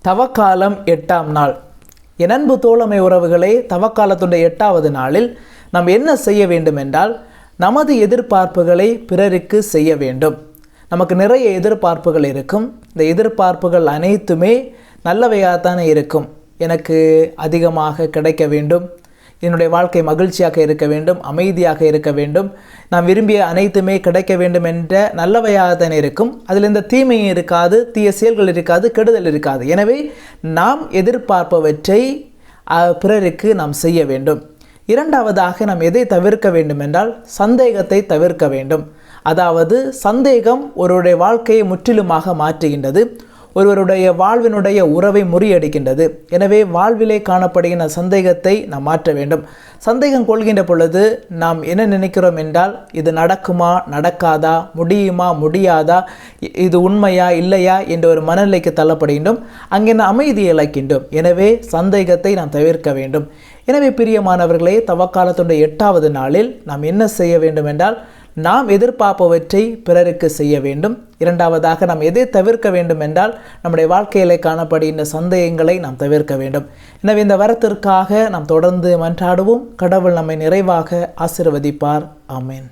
தவக்காலம் 8ஆம் நாள். என் அன்பு தோழமை உறவுகளே, தவக்காலத்துடைய 8வது நாளில் நாம் என்ன செய்ய வேண்டும் என்றால், நமது எதிர்பார்ப்புகளை பிறருக்கு செய்ய வேண்டும். நமக்கு நிறைய எதிர்பார்ப்புகள் இருக்கும். இந்த எதிர்பார்ப்புகள் அனைத்துமே நல்லவையாகத்தானே இருக்கும். எனக்கு அதிகமாக கிடைக்க வேண்டும், என்னுடைய வாழ்க்கை மகிழ்ச்சியாக இருக்க வேண்டும், அமைதியாக இருக்க வேண்டும், நாம் விரும்பிய அனைத்துமே கிடைக்க வேண்டும் என்ற நல்லவையாகத்தான் இருக்கும். அதில் இந்த தீமையும் இருக்காது, தீய செயல்கள் இருக்காது, கெடுதல் இருக்காது. எனவே நாம் எதிர்பார்ப்பவற்றை பிறருக்கு நாம் செய்ய வேண்டும். இரண்டாவதாக நாம் எதை தவிர்க்க வேண்டும் என்றால், சந்தேகத்தை தவிர்க்க வேண்டும். அதாவது சந்தேகம் ஒருவருடைய வாழ்க்கையை முற்றிலுமாக மாற்றுகின்றது, ஒருவருடைய வாழ்வினுடைய உறவை முறியடிக்கின்றது. எனவே வாழ்விலே காணப்படுகின்ற சந்தேகத்தை நாம் மாற்ற வேண்டும். சந்தேகம் கொள்கின்ற பொழுது நாம் என்ன நினைக்கிறோம் என்றால், இது நடக்குமா நடக்காதா, முடியுமா முடியாதா, இது உண்மையா இல்லையா என்ற ஒரு மனநிலைக்கு தள்ளப்படுகின்றோம். அங்கே நாம் அமைதியை இழக்கின்றோம். எனவே சந்தேகத்தை நாம் தவிர்க்க வேண்டும். எனவே பிரியமானவர்களே, தவக்காலத்துடைய 8வது நாளில் நாம் என்ன செய்ய வேண்டும் என்றால், நாம் எதிர்பார்ப்பவற்றை பிறருக்கு செய்ய வேண்டும். இரண்டாவதாக நாம் எதை தவிர்க்க வேண்டும் என்றால், நம்முடைய வாழ்க்கையிலே காணப்படுகின்ற சந்தேகங்களை நாம் தவிர்க்க வேண்டும். எனவே இந்த வரத்திற்காக நாம் தொடர்ந்து மன்றாடுவோம். கடவுள் நம்மை நிறைவாக ஆசீர்வதிப்பார். ஆமென்.